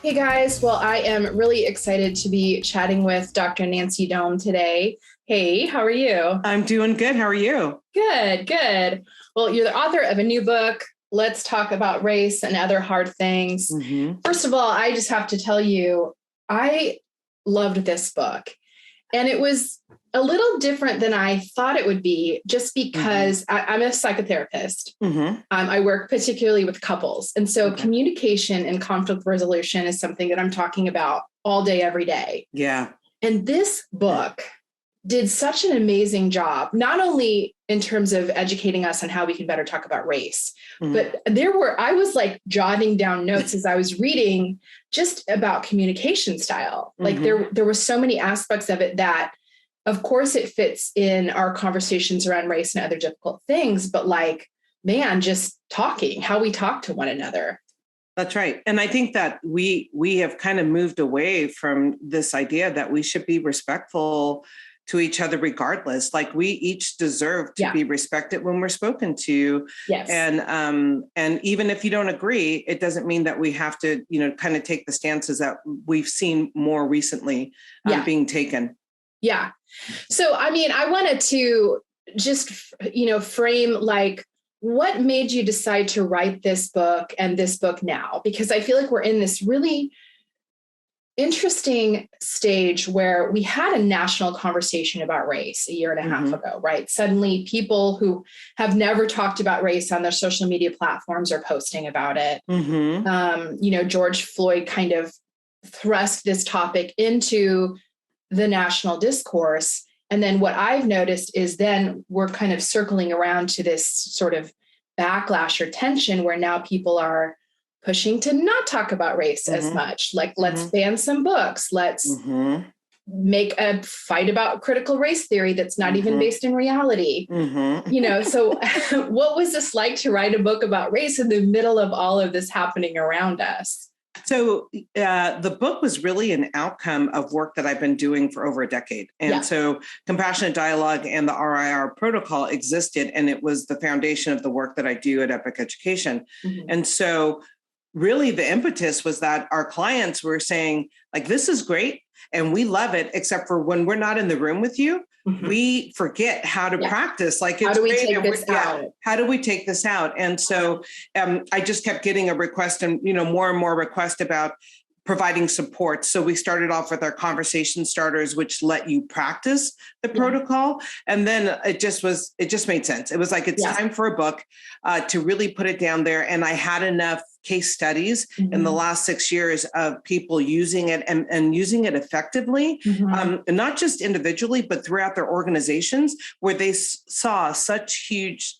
Hey guys, well, I am really excited to be chatting with Dr. Nancy Dome today. Hey, how are you? I'm doing good. How are you? Good, good. Well, you're the author of a new book. Let's talk about race and other hard things. Mm-hmm. First of all, I just have to tell you, I loved this book. And it was a little different than I thought it would be, just because I'm a psychotherapist. Mm-hmm. I work particularly with couples. And so Okay. communication and conflict resolution is something that I'm talking about all day, every day. Yeah. And this book did such an amazing job, not only in terms of educating us on how we can better talk about race, but I was like jotting down notes as I was reading just about communication style. Like there were so many aspects of it that, of course, it fits in our conversations around race and other difficult things, but like, man, just talking, how we talk to one another. That's right. And I think that we have kind of moved away from this idea that we should be respectful to each other regardless. Like we each deserve to be respected when we're spoken to. Yes. And even if you don't agree, it doesn't mean that we have to, kind of take the stances that we've seen more recently being taken. Yeah. So, I mean, I wanted to just, frame like, what made you decide to write this book and this book now? Because I feel like we're in this really interesting stage where we had a national conversation about race a year and a half ago, right? Suddenly people who have never talked about race on their social media platforms are posting about it. George Floyd kind of thrust this topic into the national discourse. And then what I've noticed is then we're kind of circling around to this sort of backlash or tension where now people are pushing to not talk about race as much. Like, let's ban some books. Let's make a fight about critical race theory that's not even based in reality. So what was this like to write a book about race in the middle of all of this happening around us? So the book was really an outcome of work that I've been doing for over a decade. And so Compassionate Dialogue and the RIR protocol existed, and it was the foundation of the work that I do at Epic Education. And so really the impetus was that our clients were saying, like, this is great and we love it, except for when we're not in the room with you, we forget how to practice. Like, it's how do we great. take this out? How do we take this out? And so I just kept getting a request and, more and more requests about providing support. So we started off with our conversation starters, which let you practice the protocol. And then it just made sense. It was like, it's time for a book to really put it down there. And I had enough case studies in the last 6 years of people using it and using it effectively, not just individually, but throughout their organizations, where they saw such huge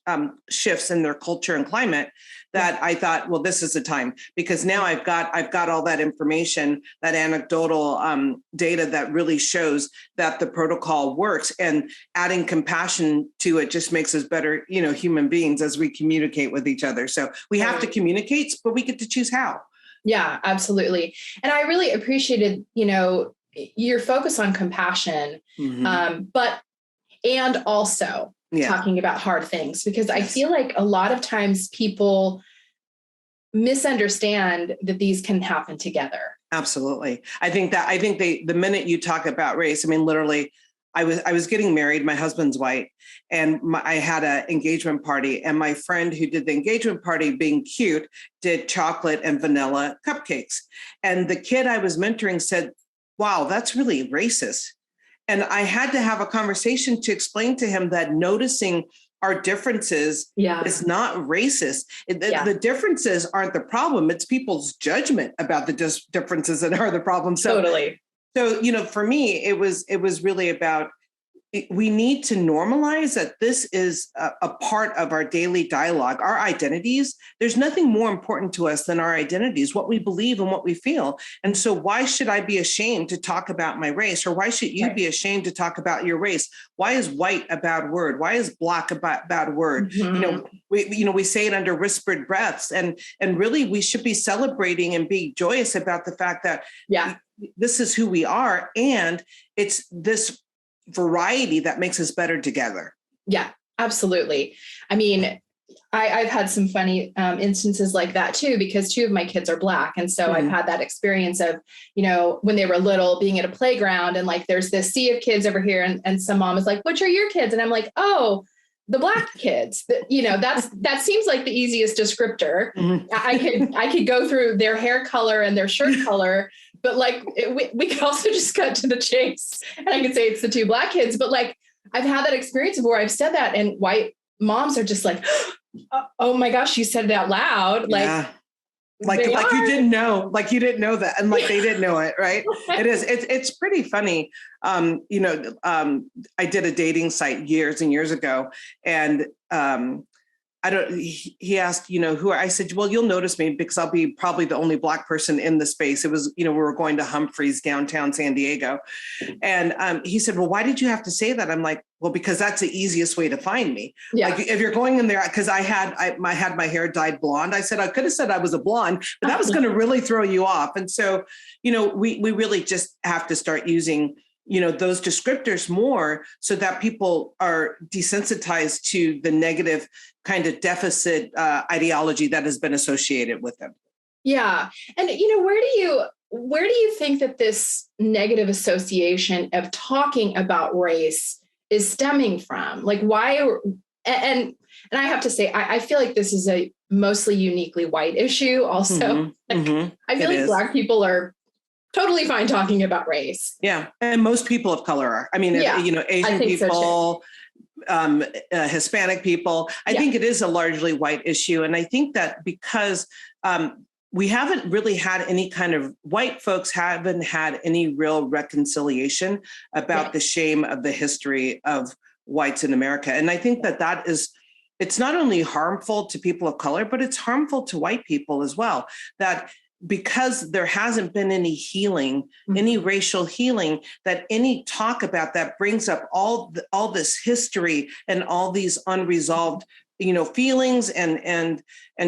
shifts in their culture and climate that I thought, well, this is the time, because now I've got all that information, that anecdotal data that really shows that the protocol works, and adding compassion to it just makes us better, human beings as we communicate with each other. So we have to communicate, but we get to choose how. Yeah, absolutely. And I really appreciated, your focus on compassion, but also talking about hard things, because I feel like a lot of times people misunderstand that these can happen together. Absolutely. I think the minute you talk about race, I mean, literally, I was getting married. My husband's white, and I had an engagement party, and my friend who did the engagement party, being cute, did chocolate and vanilla cupcakes. And the kid I was mentoring said, "Wow, that's really racist." And I had to have a conversation to explain to him that noticing our differences is not racist. The differences aren't the problem. It's people's judgment about the differences that are the problem. Totally. So, for me, it was really about, we need to normalize that this is a part of our daily dialogue, our identities. There's nothing more important to us than our identities, what we believe and what we feel. And so why should I be ashamed to talk about my race? Or why should you be ashamed to talk about your race? Why is white a bad word? Why is black a bad word? We say it under whispered breaths, and really we should be celebrating and be joyous about the fact that this is who we are. And it's this variety that makes us better together. Yeah, absolutely. I mean, I've had some funny instances like that too, because two of my kids are Black. And so I've had that experience of, when they were little, being at a playground and like, there's this sea of kids over here. And some mom is like, which are your kids? And I'm like, oh, the Black kids. That seems like the easiest descriptor. I could go through their hair color and their shirt color, but like we could also just cut to the chase and I could say it's the two Black kids. But like, I've had that experience before. I've said that, and white moms are just like, oh my gosh, you said it out loud. Like you didn't know that. And like, they didn't know it. Right. It's pretty funny. I did a dating site years and years ago, and he asked, who I said, well, you'll notice me because I'll be probably the only Black person in the space. It was, we were going to Humphreys, downtown San Diego. And he said, well, why did you have to say that? I'm like, well, because that's the easiest way to find me. Yeah. Like if you're going in there, because I had my hair dyed blonde. I said, I could have said I was a blonde, but that was going to really throw you off. And so, we really just have to start using those descriptors more so that people are desensitized to the negative kind of deficit ideology that has been associated with them. Yeah. And, where do you think that this negative association of talking about race is stemming from? Like why, and I have to say, I feel like this is a mostly uniquely white issue also. I feel like Black people are totally fine talking about race. Yeah. And most people of color are. I mean, Asian people, Hispanic people, I think it is a largely white issue. And I think that because we haven't really had any kind of, white folks haven't had any real reconciliation about the shame of the history of whites in America. And I think that it's not only harmful to people of color, but it's harmful to white people as well. That because there hasn't been any healing, any racial healing, that any talk about that brings up all this history and all these unresolved, feelings and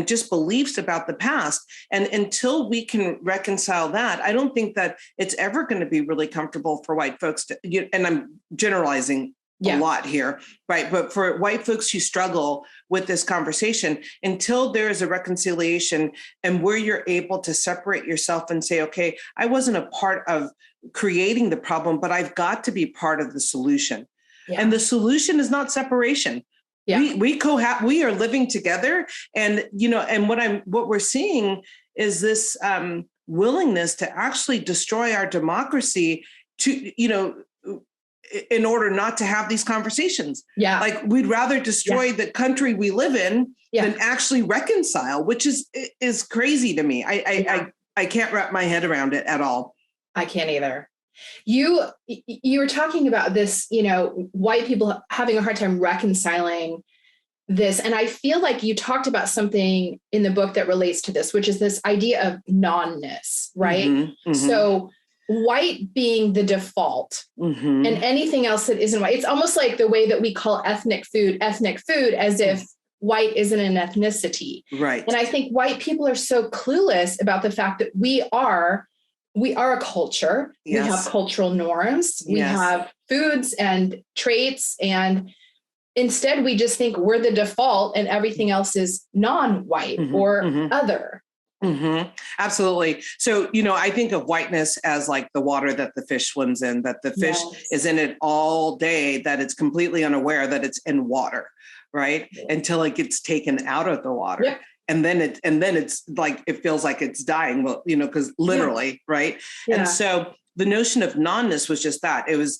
just beliefs about the past. And until we can reconcile that, I don't think that it's ever going to be really comfortable for white folks to, and I'm generalizing a lot here, right? But for white folks who struggle with this conversation, until there is a reconciliation and where you're able to separate yourself and say, okay, I wasn't a part of creating the problem, but I've got to be part of the solution. Yeah. And the solution is not separation. Yeah. We are living together. And, and what we're seeing is this willingness to actually destroy our democracy to, in order not to have these conversations. Yeah. Like we'd rather destroy the country we live in than actually reconcile, which is crazy to me. I can't wrap my head around it at all. I can't either. You were talking about this, white people having a hard time reconciling this. And I feel like you talked about something in the book that relates to this, which is this idea of nonness, right? So white being the default and anything else that isn't white. It's almost like the way that we call ethnic food, as if white isn't an ethnicity. Right. And I think white people are so clueless about the fact that we are a culture. Yes. We have cultural norms. We have foods and traits. And instead we just think we're the default and everything else is non-white or other. Absolutely. So, I think of whiteness as like the water that the fish swims in, that the fish is in it all day, that it's completely unaware that it's in water, right? Until it gets taken out of the water. Yep. And then it's like, it feels like it's dying. Well, because literally, right? Yeah. And so the notion of nonness was just that. It was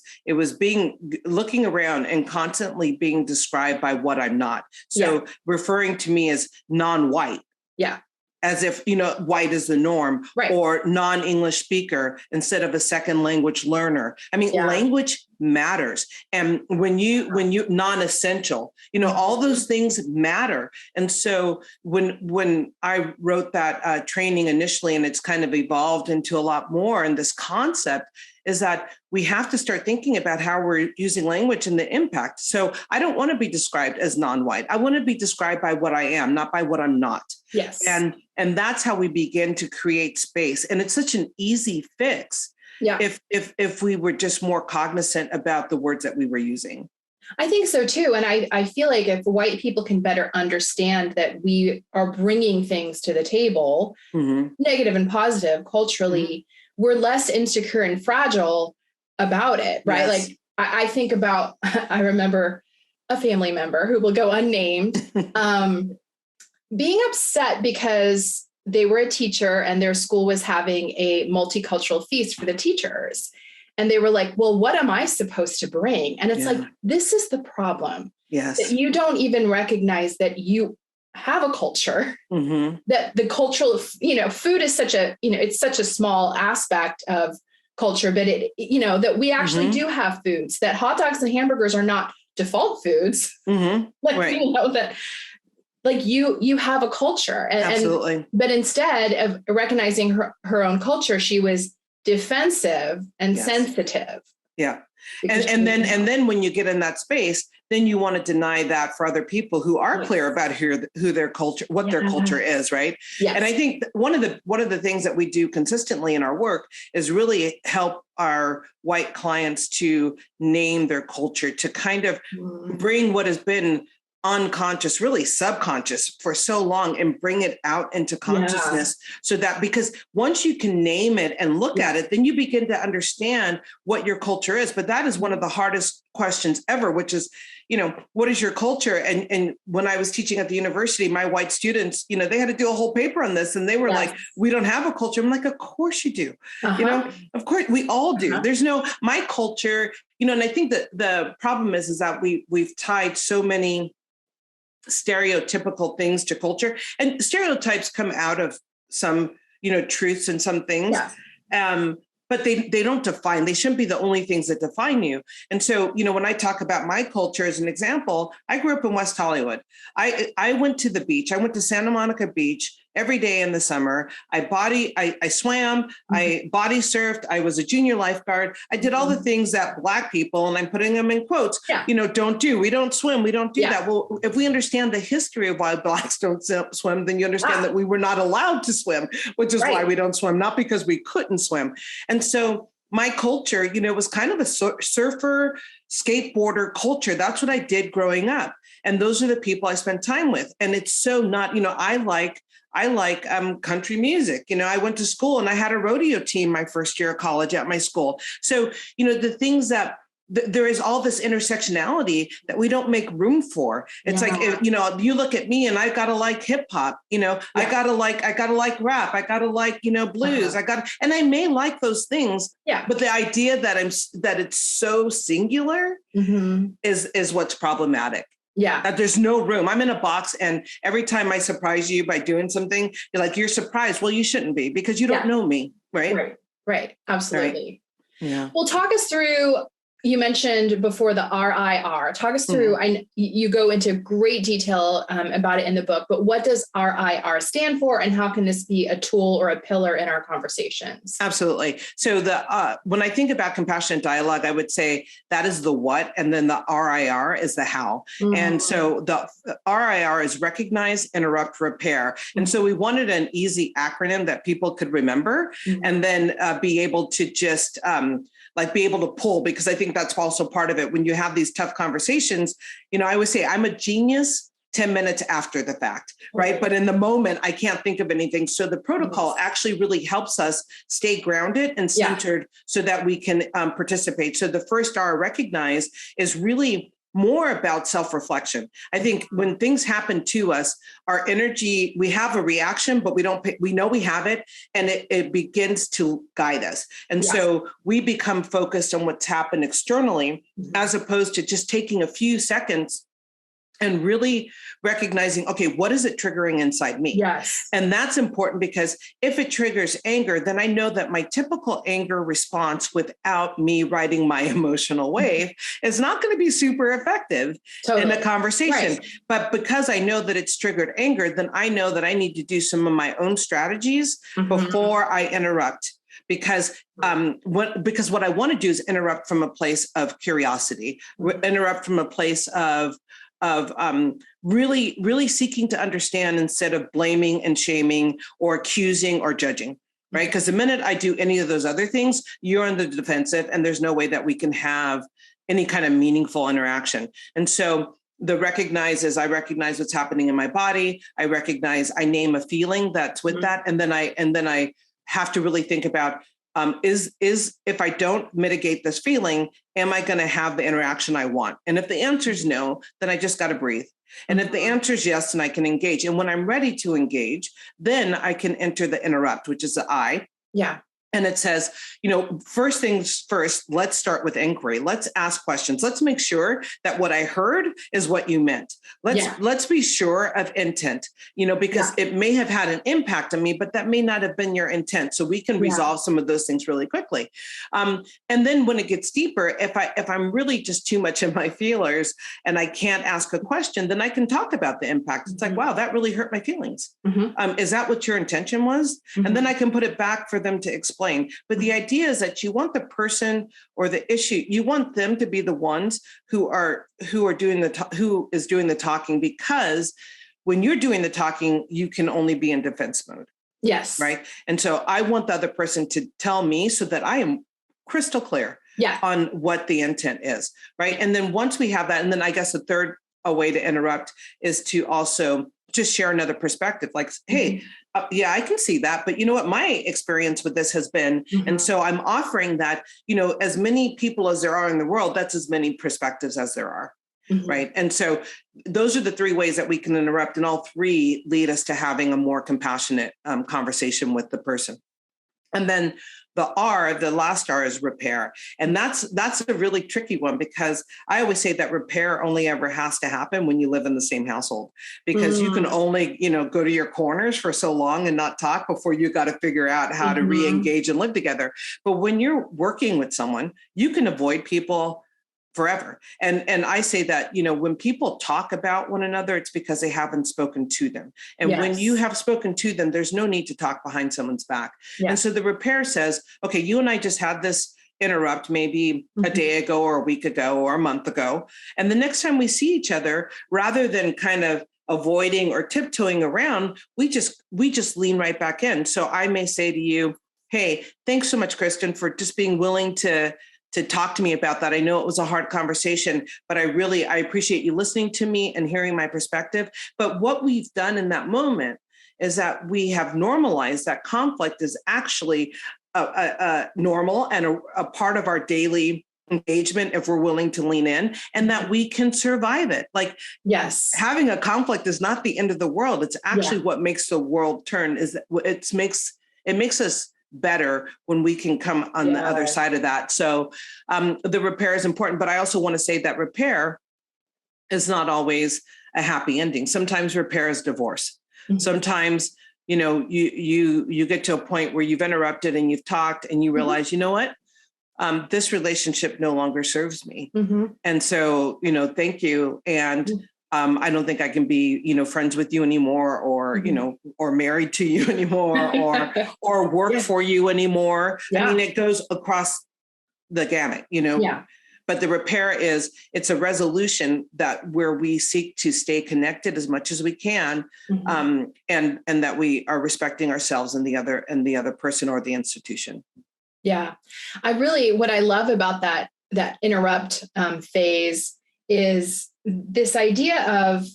looking around and constantly being described by what I'm not. So referring to me as non-white. Yeah. As if, white is the norm, right, or non-English speaker instead of a second language learner. I mean, language matters. And when you non-essential, all those things matter. And so when I wrote that training initially, and it's kind of evolved into a lot more, and this concept is that we have to start thinking about how we're using language and the impact. So I don't want to be described as non-white. I want to be described by what I am, not by what I'm not. Yes. And that's how we begin to create space. And it's such an easy fix if we were just more cognizant about the words that we were using. I think so too. And I feel like if white people can better understand that we are bringing things to the table, negative and positive culturally, we're less insecure and fragile about it, right? Yes. Like I think about, I remember a family member who will go unnamed, being upset because they were a teacher and their school was having a multicultural feast for the teachers. And they were like, well, what am I supposed to bring? And it's like, this is the problem. Yes. That you don't even recognize that you have a culture, that the cultural, food is such a, it's such a small aspect of culture, but it, that we actually do have foods, that hot dogs and hamburgers are not default foods. That like you have a culture. Absolutely. But instead of recognizing her own culture, she was defensive and sensitive. Yeah. And then when you get in that space, then you want to deny that for other people who are clear about who their culture, what their culture is, right? Yes. And I think one of the things that we do consistently in our work is really help our white clients to name their culture, to kind of bring what has been unconscious, really subconscious for so long, and bring it out into consciousness, so that, because once you can name it and look at it, then you begin to understand what your culture is. But that is one of the hardest questions ever, which is, what is your culture? And when I was teaching at the university, my white students, they had to do a whole paper on this, and they were like, we don't have a culture. I'm like, of course you do. Of course we all do. There's my culture, and I think that the problem is that we've tied so many stereotypical things to culture, and stereotypes come out of some, truths and some things. But they don't define, they shouldn't be the only things that define you. And so, when I talk about my culture as an example, I grew up in West Hollywood. I went to the beach. I went to Santa Monica Beach every day in the summer. I swam, I body surfed. I was a junior lifeguard. I did all the things that Black people, and I'm putting them in quotes, don't do. We don't swim. We don't do that. Well, if we understand the history of why Blacks don't swim, then you understand that we were not allowed to swim, which is why we don't swim, not because we couldn't swim. And so my culture, was kind of a surfer, skateboarder culture. That's what I did growing up. And those are the people I spent time with. And it's so not, I like country music. I went to school and I had a rodeo team my first year of college at my school. So, the things that there is all this intersectionality that we don't make room for. It's like, you look at me and I got to like hip hop, I got to like rap. I got to like, blues. And I may like those things. But the idea that it's so singular is what's problematic. That there's no room. I'm in a box, and every time I surprise you by doing something, you're like, you're surprised. Well, you shouldn't be, because you don't know me. Right. Absolutely. Right. Yeah. Well, talk us through, you mentioned before the RIR. Talk us through, you go into great detail about it in the book, but what does RIR stand for, and how can this be a tool or a pillar in our conversations? Absolutely. So when I think about compassionate dialogue, I would say that is the what, and then the RIR is the how. And so the RIR is recognize, interrupt, repair. And so we wanted an easy acronym that people could remember, and then be able to just be able to pull, because I think that's also part of it. When you have these tough conversations, I always say I'm a genius 10 minutes after the fact, right? But in the moment, I can't think of anything. So the protocol actually really helps us stay grounded and centered so that we can participate. So the first R, recognize, is really more about self-reflection. I think when things happen to us, our energy, we have a reaction, but we know we have it, and it begins to guide us. And so we become focused on what's happened externally, as opposed to just taking a few seconds and really recognizing, okay, what is it triggering inside me? Yes. And that's important, because if it triggers anger, then I know that my typical anger response without me riding my emotional wave is not going to be super effective in a conversation. Right. But because I know that it's triggered anger, then I know that I need to do some of my own strategies before I interrupt. Because what I want to do is interrupt from a place of curiosity, interrupt from a place of really, really seeking to understand, instead of blaming and shaming or accusing or judging, right? Because the minute I do any of those other things, you're on the defensive, and there's no way that we can have any kind of meaningful interaction. And so the recognize is I recognize what's happening in my body. I name a feeling that's with that. And then I have to really think about, is if I don't mitigate this feeling, am I going to have the interaction I want? And if the answer is no, then I just got to breathe. And if the answer is yes, then I can engage. And when I'm ready to engage, then I can enter the interrupt, which is the I. Yeah. And it says, first things first, let's start with inquiry. Let's ask questions. Let's make sure that what I heard is what you meant. Let's be sure of intent, because it may have had an impact on me, but that may not have been your intent. So we can resolve some of those things really quickly. And then when it gets deeper, if I'm really just too much in my feelers and I can't ask a question, then I can talk about the impact. It's like, wow, that really hurt my feelings. Is that what your intention was? And then I can put it back for them to explain. But the idea is that you want the person or the issue, you want them to be the ones who is doing the talking, because when you're doing the talking, you can only be in defense mode. Yes. Right. And so I want the other person to tell me so that I am crystal clear on what the intent is. Right. And then once we have that, and then I guess the third way to interrupt is to also just share another perspective. Like, hey, I can see that, but you know what my experience with this has been. And so I'm offering that, as many people as there are in the world, that's as many perspectives as there are. Right. And so those are the three ways that we can interrupt. And all three lead us to having a more compassionate conversation with the person. And then the last R is repair. And that's a really tricky one, because I always say that repair only ever has to happen when you live in the same household, because you can only, go to your corners for so long and not talk before you got to figure out how to re-engage and live together. But when you're working with someone, you can avoid people forever. And I say that, when people talk about one another, it's because they haven't spoken to them. And when you have spoken to them, there's no need to talk behind someone's back. And so the repair says, okay, you and I just had this interrupt maybe a day ago or a week ago or a month ago. And the next time we see each other, rather than kind of avoiding or tiptoeing around, we just lean right back in. So I may say to you, hey, thanks so much, Kristen, for just being willing to talk to me about that. I know it was a hard conversation, but I appreciate you listening to me and hearing my perspective. But what we've done in that moment is that we have normalized that conflict is actually a normal and a part of our daily engagement if we're willing to lean in, and that we can survive it. Like, having a conflict is not the end of the world. It's actually what makes the world turn. Is that it makes us better when we can come on the other side of that. So the repair is important, but I also want to say that repair is not always a happy ending. Sometimes repair is divorce. Sometimes, you get to a point where you've interrupted and you've talked and you realize, you know what, this relationship no longer serves me. And so, thank you. And I don't think I can be, friends with you anymore, or, or married to you anymore, or work for you anymore. I mean, it goes across the gamut, But the repair it's a resolution where we seek to stay connected as much as we can, and that we are respecting ourselves and the other person or the institution. Yeah, what I love about that interrupt phase is this idea of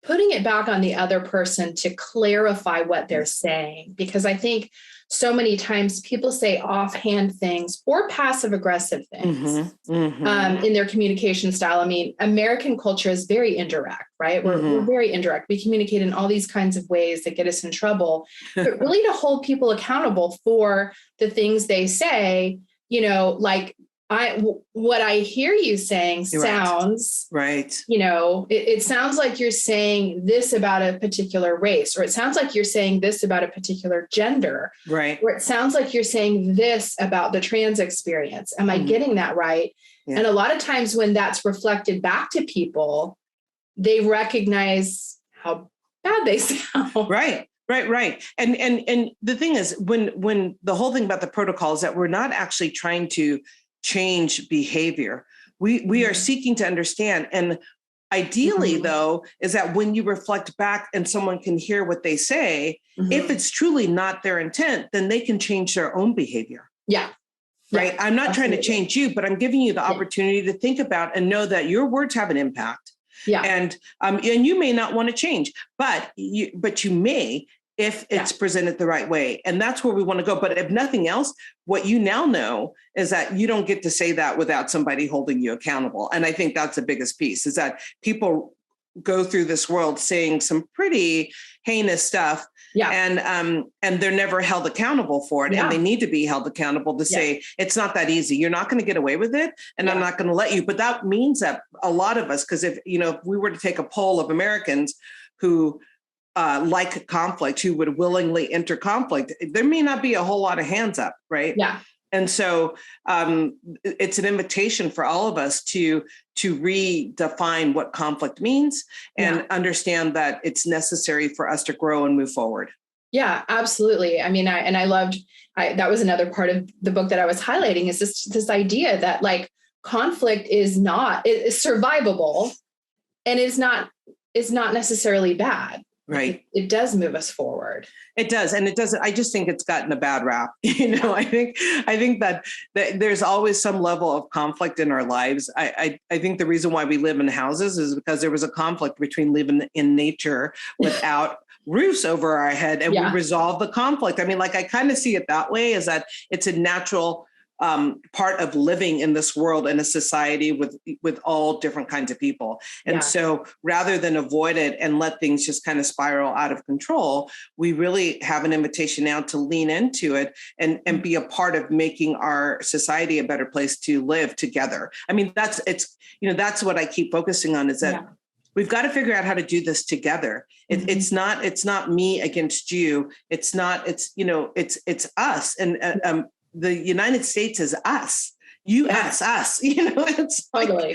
putting it back on the other person to clarify what they're saying, because I think so many times people say offhand things or passive aggressive things in their communication style. I mean, American culture is very indirect, right? We're very indirect. We communicate in all these kinds of ways that get us in trouble, but really to hold people accountable for the things they say, like, what I hear you saying sounds right. It sounds like you're saying this about a particular race, or it sounds like you're saying this about a particular gender, right? Or it sounds like you're saying this about the trans experience. Am I getting that right? Yeah. And a lot of times when that's reflected back to people, they recognize how bad they sound. Right. And the thing is, when the whole thing about the protocol is that we're not actually trying to change behavior. We are seeking to understand. And ideally, though, is that when you reflect back and someone can hear what they say, if it's truly not their intent, then they can change their own behavior. Yeah. right? I'm not trying to change you, but I'm giving you the opportunity to think about and know that your words have an impact. Yeah. And you may not want to change, but you may, if it's presented the right way. And that's where we want to go. But if nothing else, what you now know is that you don't get to say that without somebody holding you accountable. And I think that's the biggest piece, is that people go through this world saying some pretty heinous stuff. Yeah. And they're never held accountable for it. Yeah. And they need to be held accountable to say, it's not that easy. You're not going to get away with it. And I'm not going to let you. But that means that a lot of us, because if we were to take a poll of Americans who like conflict, who would willingly enter conflict, there may not be a whole lot of hands up, right? Yeah. And so it's an invitation for all of us to redefine what conflict means and understand that it's necessary for us to grow and move forward. Yeah, absolutely. I mean, I loved, that was another part of the book that I was highlighting, is this idea that like conflict is survivable, and is not necessarily bad. Right. It does move us forward. It does. And it doesn't, I just think it's gotten a bad rap. I think that there's always some level of conflict in our lives. I think the reason why we live in houses is because there was a conflict between living in nature without roofs over our head, and we resolve the conflict. I mean, like, I kind of see it that way, is that it's a natural part of living in this world, in a society with all different kinds of people. And so rather than avoid it and let things just kind of spiral out of control, we really have an invitation now to lean into it and be a part of making our society a better place to live together. I mean, that's what I keep focusing on, is that we've got to figure out how to do this together. It's not me against you. It's us. And the United States is us. us. It's totally.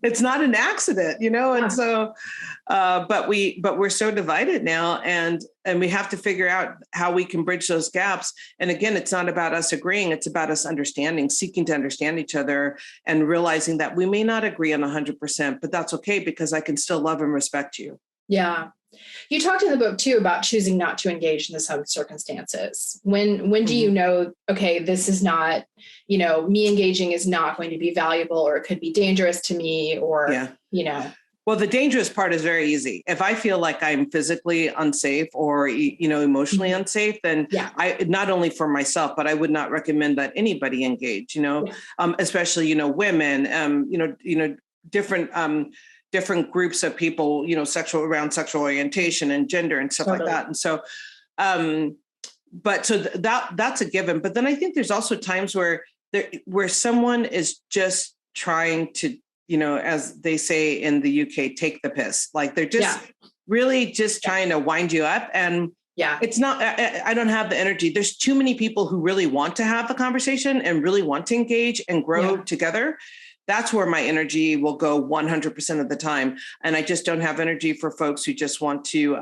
It's not an accident, and so, but we're so divided now, and we have to figure out how we can bridge those gaps. And again, it's not about us agreeing; it's about us understanding, seeking to understand each other, and realizing that we may not agree on 100%, but that's okay, because I can still love and respect you. Yeah. You talked in the book too about choosing not to engage in some circumstances. When do you know, okay, this is not, me engaging is not going to be valuable, or it could be dangerous to me, or, Well, the dangerous part is very easy. If I feel like I'm physically unsafe or, emotionally unsafe, then I, not only for myself, but I would not recommend that anybody engage, especially, women, different groups of people, around sexual orientation and gender and stuff like that. And so, that's a given. But then I think there's also times where someone is just trying to, as they say in the UK, take the piss. Like, they're just really just trying to wind you up. And it's not, I don't have the energy. There's too many people who really want to have the conversation and really want to engage and grow together. That's where my energy will go 100% of the time. And I just don't have energy for folks who just want to,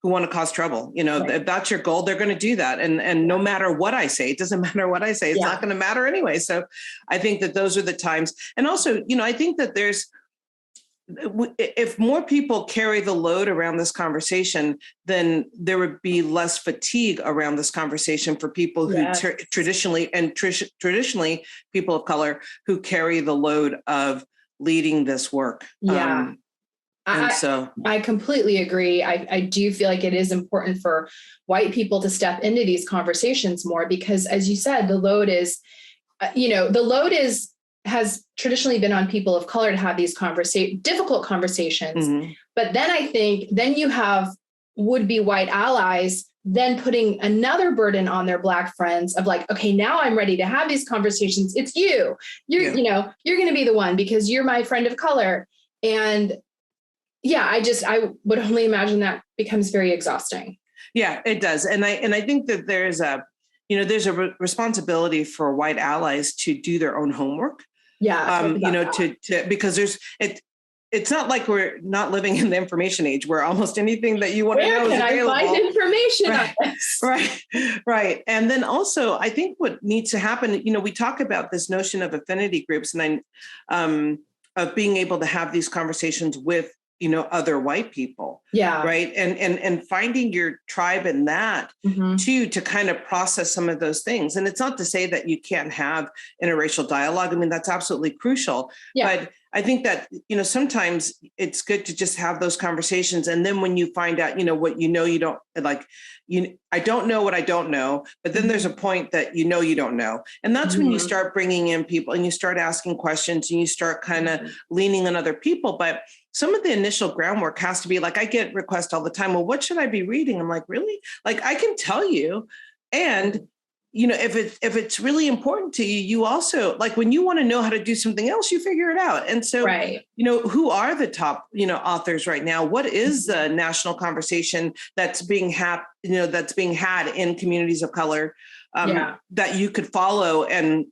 who want to cause trouble. If that's your goal, they're going to do that. And no matter what I say, it doesn't matter what I say, it's not going to matter anyway. So I think that those are the times. And also, I think that if more people carry the load around this conversation, then there would be less fatigue around this conversation for people who traditionally people of color who carry the load of leading this work. Yeah. I completely agree. I do feel like it is important for white people to step into these conversations more, because, as you said, the load has traditionally been on people of color to have these difficult conversations. But then I think you have would-be white allies then putting another burden on their Black friends of like, okay, now I'm ready to have these conversations. It's you're going to be the one because you're my friend of color. And I would only imagine that becomes very exhausting. Yeah, it does. And I think that there's a responsibility for white allies to do their own homework. Yeah. Because it's not like we're not living in the information age where almost anything that you want to know is available. I find information on this? Right. And then also, I think what needs to happen, we talk about this notion of affinity groups, and of being able to have these conversations with other white people. Yeah. Right. And finding your tribe in that too, to kind of process some of those things. And it's not to say that you can't have interracial dialogue. I mean, that's absolutely crucial. Yeah. But I think that, sometimes it's good to just have those conversations. And then when you find out, what you don't like, I don't know what I don't know, but then there's a point that you don't know. And that's when you start bringing in people and you start asking questions and you start kind of leaning on other people. But some of the initial groundwork has to be like, I get requests all the time. Well, what should I be reading? I'm like, really? Like, I can tell you. And, if it's really important to you, you also, like, when you want to know how to do something else, you figure it out. And so, who are the top, authors right now? What is the national conversation that's being had in communities of color that you could follow? And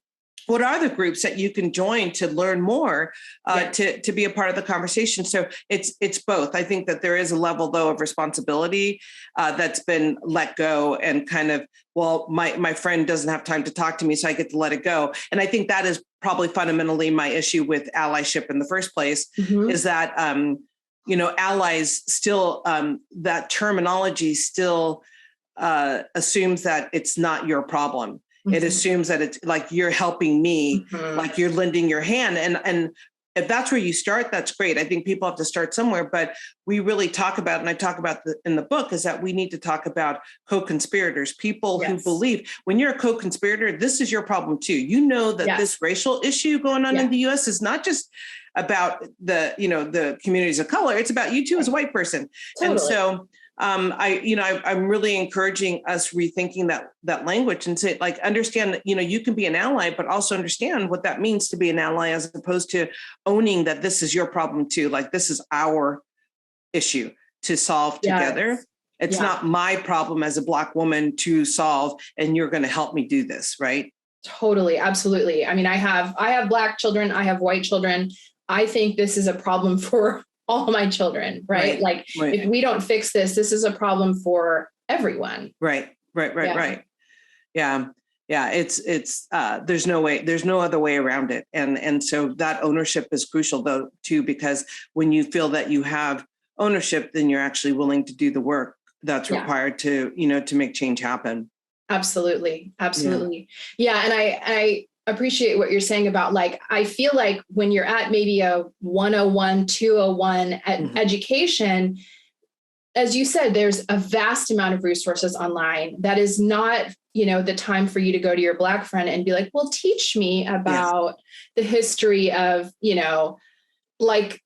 what are the groups that you can join to learn more, to be a part of the conversation? So it's both. I think that there is a level, though, of responsibility that's been let go and kind of, well, my friend doesn't have time to talk to me, so I get to let it go. And I think that is probably fundamentally my issue with allyship in the first place, is that, allies still, that terminology still assumes that it's not your problem. It assumes that it's like you're helping me, like you're lending your hand. And if that's where you start, that's great. I think people have to start somewhere, but we really talk about, and I talk about in the book, is that we need to talk about co-conspirators, people who believe when you're a co-conspirator, this is your problem too. That this racial issue going on in the US is not just about the communities of color. It's about you too as a white person. Totally. And so I'm really encouraging us rethinking that language and say, like, understand that, you can be an ally, but also understand what that means to be an ally, as opposed to owning that this is your problem too. Like, this is our issue to solve together. It's not my problem as a Black woman to solve, and you're going to help me do this. Right. Totally. Absolutely. I mean, I have Black children. I have white children. I think this is a problem for all my children, right? Like, if we don't fix this is a problem for everyone. Right. Yeah. It's there's no other way around it. And so that ownership is crucial, though, too, because when you feel that you have ownership, then you're actually willing to do the work that's required to make change happen. Absolutely. Yeah. And I appreciate what you're saying about, like, I feel like when you're at maybe a 101, 201 education, as you said, there's a vast amount of resources online. That is not, the time for you to go to your Black friend and be like, well, teach me about the history of, like,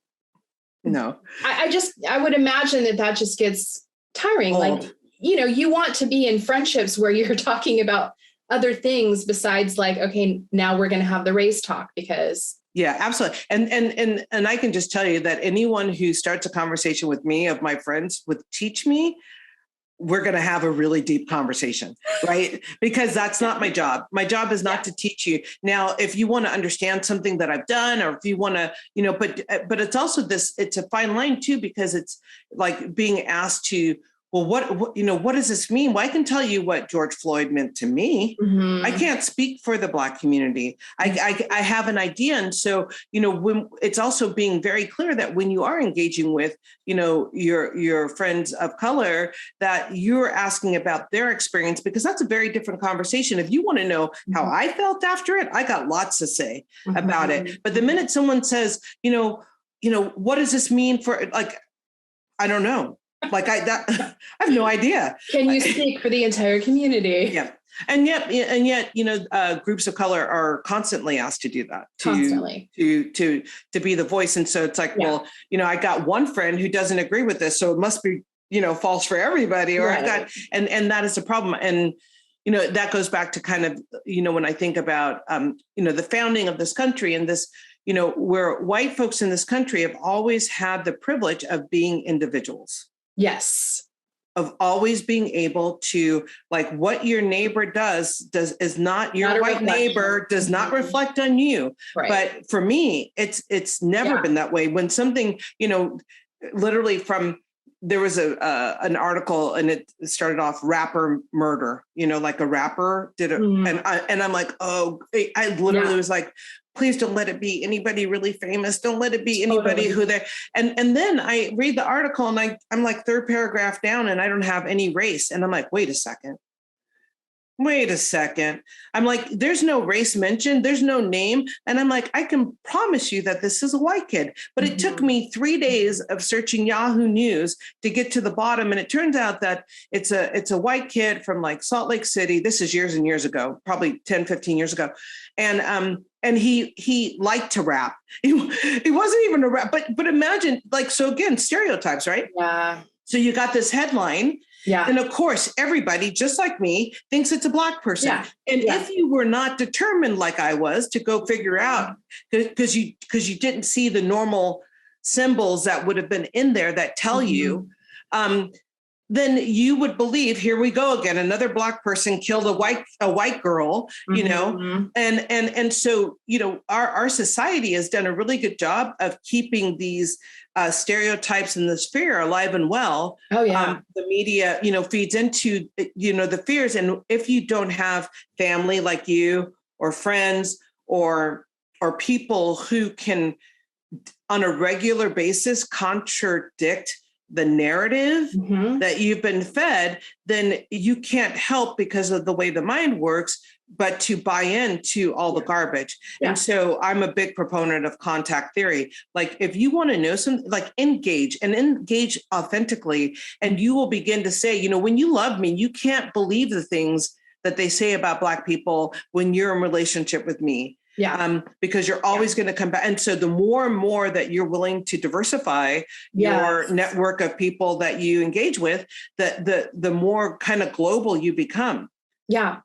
no, I would imagine that just gets tiring. Old. Like, you want to be in friendships where you're talking about other things besides, like, okay, now we're going to have the race talk, because. Yeah, absolutely. And I can just tell you that anyone who starts a conversation with me, of my friends, with teach me, we're going to have a really deep conversation, right? Because that's not my job. My job is not to teach you. Now, if you want to understand something that I've done, or if you want to, but it's also it's a fine line too, because it's like being asked to, well, what does this mean? Well, I can tell you what George Floyd meant to me. I can't speak for the Black community. I have an idea. And so, when it's also being very clear that when you are engaging with, your friends of color, that you're asking about their experience, because that's a very different conversation. If you want to know how I felt after it, I got lots to say about it. But the minute someone says, what does this mean for, like, I don't know. Like, I have no idea. Can you speak for the entire community? Yeah. And yet, groups of color are constantly asked to do that, to be the voice. And so it's like, well, I got one friend who doesn't agree with this, so it must be, false for everybody, or I've got, and that is a problem. And, that goes back to kind of, when I think about, the founding of this country, and this, where white folks in this country have always had the privilege of being individuals. Yes. Of always being able to, like, what your neighbor does is not your white neighbor, does not reflect on you. Right. But for me, it's never been that way. When something, literally there was an article, and it started off rapper murder, like a rapper did it. And I'm like, oh, I literally was like please don't let it be anybody really famous. Don't let it be anybody Totally. who they, and then I read the article and I'm like third paragraph down and I don't have any race. And I'm like, wait a second. I'm like, there's no race mentioned. There's no name. And I'm like, I can promise you that this is a white kid. But it took me 3 days of searching Yahoo News to get to the bottom. And it turns out that it's a white kid from like Salt Lake City. This is years and years ago, probably 10, 15 years ago. And he liked to rap. He wasn't even a rap, but imagine, like, so again, stereotypes, right? Yeah. So you got this headline. Yeah. And of course, everybody, just like me, thinks it's a Black person. Yeah. And if you were not determined like I was to go figure out, because you didn't see the normal symbols that would have been in there that tell you, then you would believe, here we go again, another Black person killed a white girl, you know, and so, you know, our society has done a really good job of keeping these stereotypes in the sphere alive and well. Oh yeah. The media, you know, feeds into, you know, the fears. And if you don't have family like you or friends or people who can on a regular basis contradict the narrative that you've been fed, then you can't help, because of the way the mind works, but to buy into all the garbage. Yeah. And so I'm a big proponent of contact theory. Like, if you want to know something, like, engage authentically, and you will begin to say, you know, when you love me, you can't believe the things that they say about Black people when you're in relationship with me. Yeah. Because you're always going to come back. And so the more and more that you're willing to diversify your network of people that you engage with, the more kind of global you become. Yeah.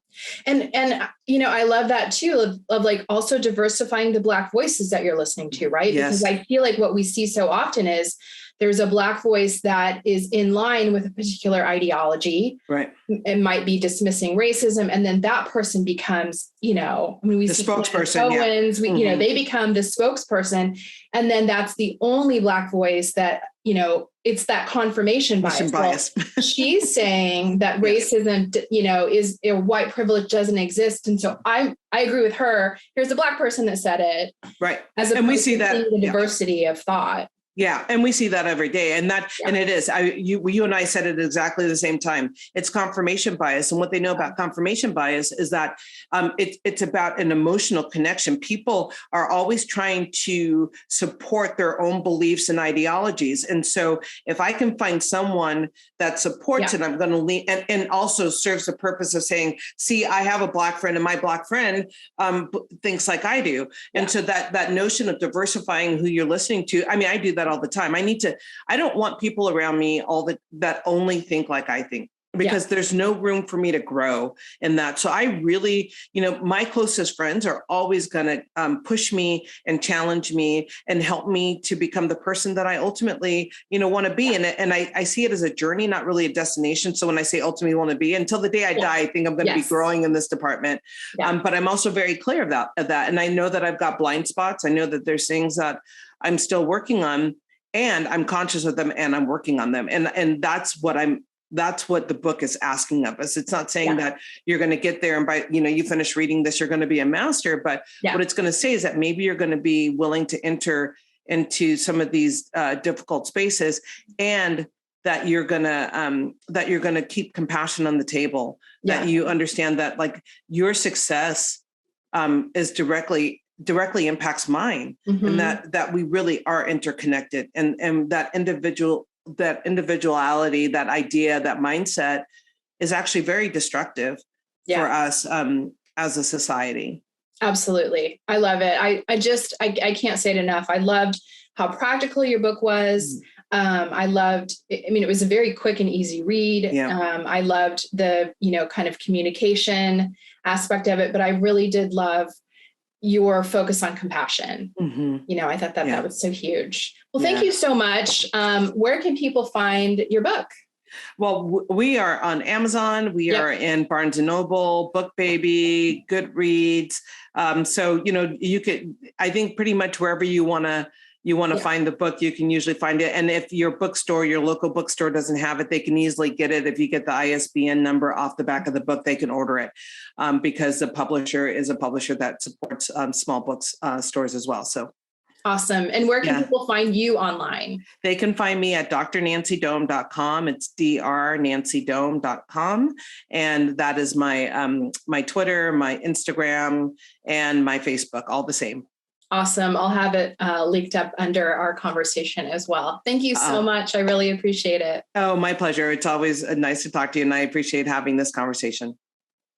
And, you know, I love that too, of like also diversifying the Black voices that you're listening to, right? Yes. Because I feel like what we see so often is there's a Black voice that is in line with a particular ideology. Right. It might be dismissing racism. And then that person becomes, you know, I mean, we the see spokesperson. Owens, you know, they become the spokesperson. And then that's the only Black voice that, you know, it's that confirmation bias. Well, she's saying that racism, you know, is white privilege doesn't exist. And so I agree with her. Here's a Black person that said it. Right. And we see that the diversity of thought. Yeah. And we see that every day. And and it is, you and I said it at exactly the same time. It's confirmation bias. And what they know about confirmation bias is that it's about an emotional connection. People are always trying to support their own beliefs and ideologies. And so if I can find someone that supports it, I'm going to lean and also serves the purpose of saying, see, I have a Black friend and my Black friend thinks like I do. And so that notion of diversifying who you're listening to, I mean, I do that all the time. I don't want people around me that only think like I think, because there's no room for me to grow in that. So I really, you know, my closest friends are always going to push me and challenge me and help me to become the person that I ultimately, you know, want to be. And I see it as a journey, not really a destination. So when I say ultimately want to be, until the day I die, I think I'm going to be growing in this department. But I'm also very clear of that. And I know that I've got blind spots. I know that there's things that I'm still working on, and I'm conscious of them and I'm working on them. And that's what the book is asking of us. It's not saying that you're going to get there and by, you know, you finish reading this, you're going to be a master, but what it's going to say is that maybe you're going to be willing to enter into some of these difficult spaces, and that you're going to keep compassion on the table, that you understand that, like, your success is directly impacts mine, and that we really are interconnected, and that individuality, that idea, that mindset is actually very destructive for us as a society. Absolutely. I love it. I can't say it enough. I loved how practical your book was. I mean, it was a very quick and easy read. I loved the, you know, kind of communication aspect of it, but I really did love your focus on compassion. You know, I thought that was so huge. Well, thank you so much. Where can people find your book? Well, we are on Amazon. We are in Barnes & Noble, BookBaby, Goodreads. So, you know, you could, I think pretty much wherever you want to you want to find the book, you can usually find it. And if your bookstore, your local bookstore doesn't have it, they can easily get it. If you get the ISBN number off the back of the book, they can order it because the publisher is a publisher that supports small books stores as well. So awesome. And where can people find you online? They can find me at drnancydome.com. It's drnancydome.com. And that is my my Twitter, my Instagram, and my Facebook, all the same. Awesome. I'll have it linked up under our conversation as well. Thank you so much. I really appreciate it. Oh, my pleasure. It's always nice to talk to you, and I appreciate having this conversation.